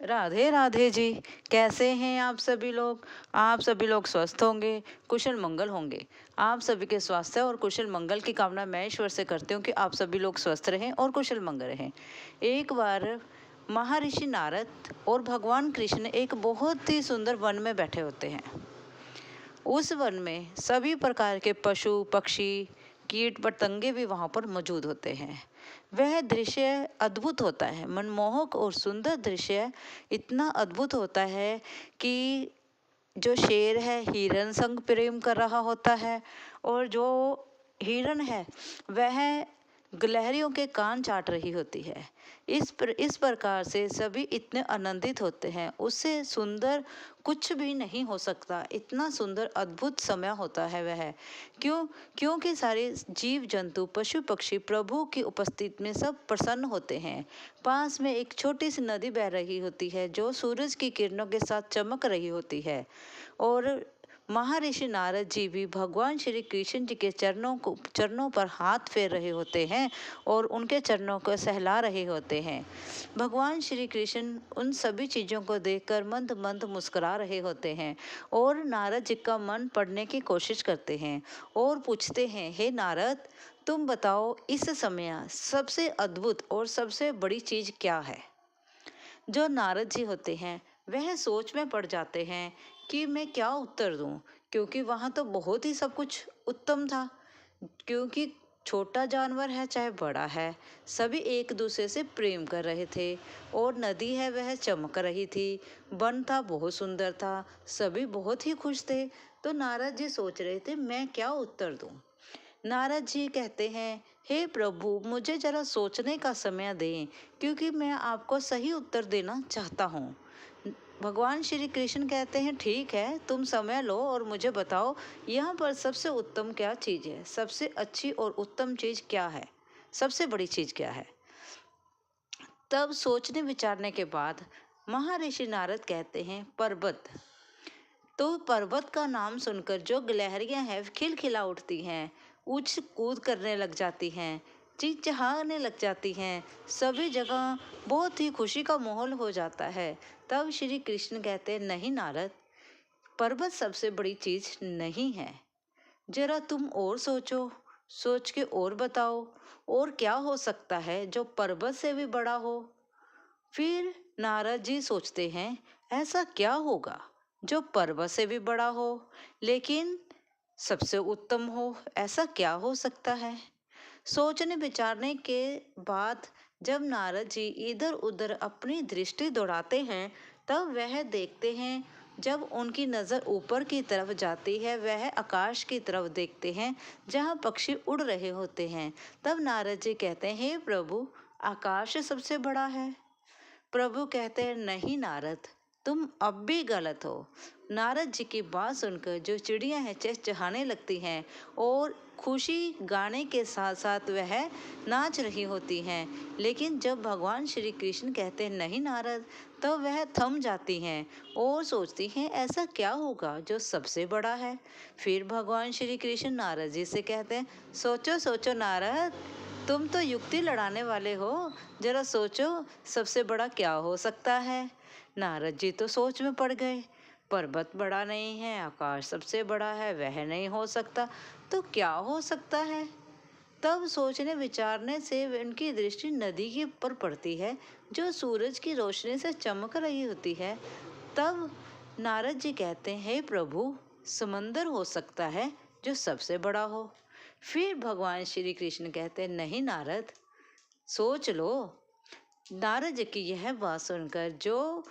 राधे राधे जी। कैसे हैं आप सभी लोग? आप सभी लोग स्वस्थ होंगे, कुशल मंगल होंगे। आप सभी के स्वास्थ्य और कुशल मंगल की कामना मैं ईश्वर से करती हूँ कि आप सभी लोग स्वस्थ रहें और कुशल मंगल रहें। एक बार महर्षि नारद और भगवान कृष्ण एक बहुत ही सुंदर वन में बैठे होते हैं। उस वन में सभी प्रकार के पशु पक्षी कीट पतंगे भी वहाँ पर मौजूद होते हैं। वह दृश्य अद्भुत होता है, मनमोहक और सुंदर दृश्य इतना अद्भुत होता है कि जो शेर है हिरन संग प्रेम कर रहा होता है, और जो हिरन है वह गिलहरियों के कान चाट रही होती है। इस प्रकार से सभी इतने आनंदित होते हैं, उससे सुंदर कुछ भी नहीं हो सकता। इतना सुंदर अद्भुत समय होता है वह। क्योंकि सारे जीव जंतु पशु पक्षी प्रभु की उपस्थिति में सब प्रसन्न होते हैं। पास में एक छोटी सी नदी बह रही होती है जो सूरज की किरणों के साथ चमक रही होती है, और महर्षि नारद जी भी भगवान श्री कृष्ण जी के चरणों पर हाथ फेर रहे होते हैं और उनके चरणों को सहला रहे होते हैं। भगवान श्री कृष्ण उन सभी चीज़ों को देखकर मंद मंद मुस्कुरा रहे होते हैं, और नारद जी का मन पढ़ने की कोशिश करते हैं और पूछते हैं, हे नारद, तुम बताओ इस समय सबसे अद्भुत और सबसे बड़ी चीज़ क्या है? जो नारद जी होते हैं वह सोच में पड़ जाते हैं कि मैं क्या उत्तर दूं, क्योंकि वहाँ तो बहुत ही सब कुछ उत्तम था। क्योंकि छोटा जानवर है चाहे बड़ा है, सभी एक दूसरे से प्रेम कर रहे थे, और नदी है वह चमक रही थी, वन था बहुत सुंदर था, सभी बहुत ही खुश थे। तो नारद जी सोच रहे थे मैं क्या उत्तर दूं। नारद जी कहते हैं, हे प्रभु, मुझे जरा सोचने का समय दें, क्योंकि मैं आपको सही उत्तर देना चाहता हूँ। भगवान श्री कृष्ण कहते हैं, ठीक है, तुम समय लो और मुझे बताओ यहाँ पर सबसे उत्तम क्या चीज़ है, सबसे अच्छी और उत्तम चीज़ क्या है, सबसे बड़ी चीज़ क्या है। तब सोचने विचारने के बाद महर्षि नारद कहते हैं, पर्वत। तो पर्वत का नाम सुनकर जो गिलहरियां हैं खिलखिला उठती हैं, उछ कूद करने लग जाती हैं, चिहचहाने लग जाती हैं, सभी जगह बहुत ही खुशी का माहौल हो जाता है। तब श्री कृष्ण कहते हैं, नहीं नारद, पर्वत सबसे बड़ी चीज नहीं है। जरा तुम और सोचो, सोच के और बताओ, और क्या हो सकता है जो पर्वत से भी बड़ा हो। फिर नारद जी सोचते हैं, ऐसा क्या होगा जो पर्वत से भी बड़ा हो लेकिन सबसे उत्तम हो, ऐसा क्या हो सकता है। सोचने विचारने के बाद जब नारद जी इधर उधर अपनी दृष्टि दौड़ाते हैं, तब वह देखते हैं, जब उनकी नज़र ऊपर की तरफ जाती है वह आकाश की तरफ देखते हैं जहाँ पक्षी उड़ रहे होते हैं। तब नारद जी कहते हैं, हे प्रभु, आकाश सबसे बड़ा है। प्रभु कहते हैं, नहीं नारद, तुम अब भी गलत हो। नारद जी की बात सुनकर जो चिड़ियां हैं चहचहाने लगती हैं, और खुशी गाने के साथ साथ वह नाच रही होती हैं। लेकिन जब भगवान श्री कृष्ण कहते हैं नहीं नारद, तो वह थम जाती हैं और सोचती हैं ऐसा क्या होगा जो सबसे बड़ा है। फिर भगवान श्री कृष्ण नारद जी से कहते हैं, सोचो सोचो नारद, तुम तो युक्ति लड़ाने वाले हो, जरा सोचो सबसे बड़ा क्या हो सकता है। नारद जी तो सोच में पड़ गए, पर्वत बड़ा नहीं है, आकाश सबसे बड़ा है, वह नहीं हो सकता, तो क्या हो सकता है। तब सोचने विचारने से उनकी दृष्टि नदी के ऊपर पड़ती है जो सूरज की रोशनी से चमक रही होती है। तब नारद जी कहते हैं, हे प्रभु, समंदर हो सकता है जो सबसे बड़ा हो। फिर भगवान श्री कृष्ण कहते हैं, नहीं नारद, सोच लो। नारद जी की यह बात सुनकर जो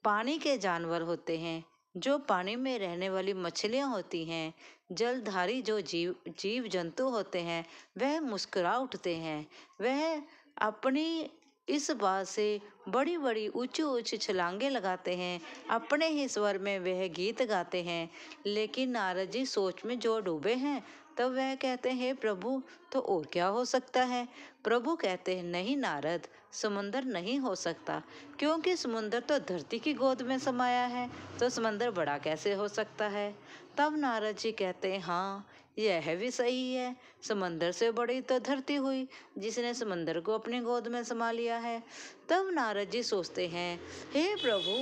पानी के जानवर होते हैं, जो पानी में रहने वाली मछलियां होती हैं, जलधारी जो जीव जंतु होते हैं, वह मुस्कुरा उठते हैं। वह अपनी इस बात से बड़ी बड़ी ऊंची ऊंची छलांगे लगाते हैं, अपने ही स्वर में वह गीत गाते हैं। लेकिन नारद जी सोच में जो डूबे हैं, तब वह कहते हैं, हे प्रभु, तो और क्या हो सकता है। प्रभु कहते हैं, नहीं नारद, समुंदर नहीं हो सकता, क्योंकि समुंदर तो धरती की गोद में समाया है, तो समंदर बड़ा कैसे हो सकता है। तब नारद जी कहते हैं, हाँ, यह भी सही है, समंदर से बड़ी तो धरती हुई, जिसने समंदर को अपनी गोद में समा लिया है। तब नारद जी सोचते हैं, हे प्रभु,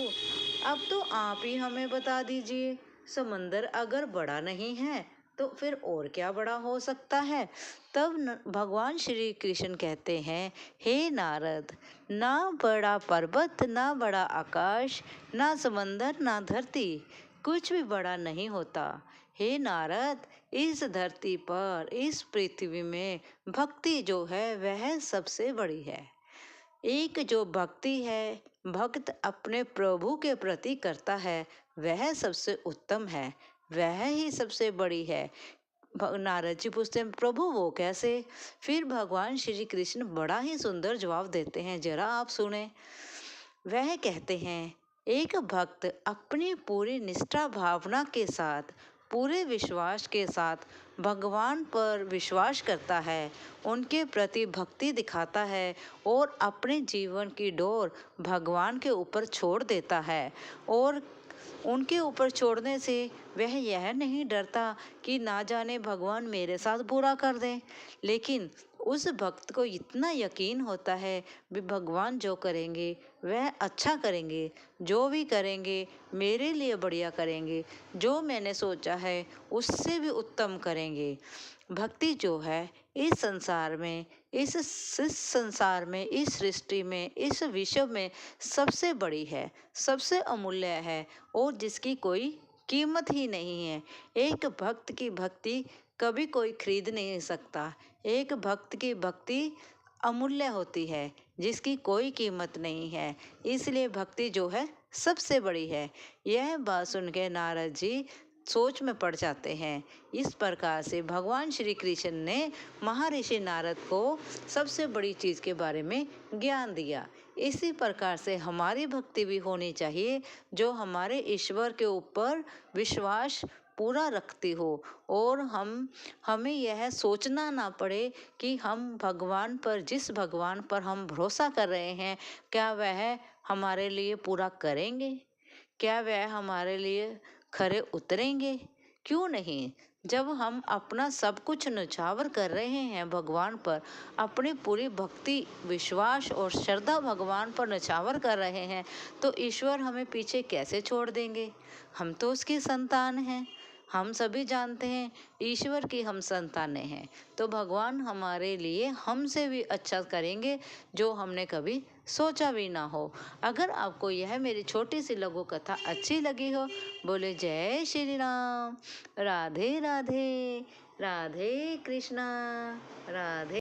अब तो आप ही हमें बता दीजिए, समंदर अगर बड़ा नहीं है तो फिर और क्या बड़ा हो सकता है। तब भगवान श्री कृष्ण कहते हैं, हे नारद, ना बड़ा पर्वत, ना बड़ा आकाश, ना समंदर, ना धरती, कुछ भी बड़ा नहीं होता। हे नारद, इस धरती पर, इस पृथ्वी में भक्ति जो है वह सबसे बड़ी है। एक जो भक्ति है, भक्त अपने प्रभु के प्रति करता है, वह सबसे उत्तम है, वह ही सबसे बड़ी है। नारद जी पूछते हैं, प्रभु वो कैसे? फिर भगवान श्री कृष्ण बड़ा ही सुंदर जवाब देते हैं, जरा आप सुने। वह कहते हैं, एक भक्त अपनी पूरी निष्ठा भावना के साथ, पूरे विश्वास के साथ भगवान पर विश्वास करता है, उनके प्रति भक्ति दिखाता है और अपने जीवन की डोर भगवान के ऊपर छोड़ देता है। और उनके ऊपर छोड़ने से वह यह नहीं डरता कि ना जाने भगवान मेरे साथ बुरा कर दें, लेकिन उस भक्त को इतना यकीन होता है भी भगवान जो करेंगे वह अच्छा करेंगे, जो भी करेंगे मेरे लिए बढ़िया करेंगे, जो मैंने सोचा है उससे भी उत्तम करेंगे। भक्ति जो है इस संसार में, इस संसार में, इस सृष्टि में, इस विश्व में सबसे बड़ी है, सबसे अमूल्य है और जिसकी कोई कीमत ही नहीं है। एक भक्त की भक्ति कभी कोई खरीद नहीं सकता। एक भक्त की भक्ति अमूल्य होती है, जिसकी कोई कीमत नहीं है, इसलिए भक्ति जो है सबसे बड़ी है। यह बात सुन के नारद जी सोच में पड़ जाते हैं। इस प्रकार से भगवान श्री कृष्ण ने महर्षि नारद को सबसे बड़ी चीज़ के बारे में ज्ञान दिया। इसी प्रकार से हमारी भक्ति भी होनी चाहिए, जो हमारे ईश्वर के ऊपर विश्वास पूरा रखती हो और हमें यह सोचना ना पड़े कि हम भगवान पर, जिस भगवान पर हम भरोसा कर रहे हैं, क्या वह हमारे लिए पूरा करेंगे, क्या वह हमारे लिए खरे उतरेंगे। क्यों नहीं, जब हम अपना सब कुछ न्यौछावर कर रहे हैं भगवान पर, अपनी पूरी भक्ति, विश्वास और श्रद्धा भगवान पर न्यौछावर कर रहे हैं, तो ईश्वर हमें पीछे कैसे छोड़ देंगे। हम तो उसकी संतान हैं, हम सभी जानते हैं ईश्वर की हम संतानें हैं, तो भगवान हमारे लिए हमसे भी अच्छा करेंगे जो हमने कभी सोचा भी ना हो। अगर आपको यह मेरी छोटी सी लघु कथा अच्छी लगी हो, बोले जय श्री राम। राधे राधे। राधे कृष्णा। राधे।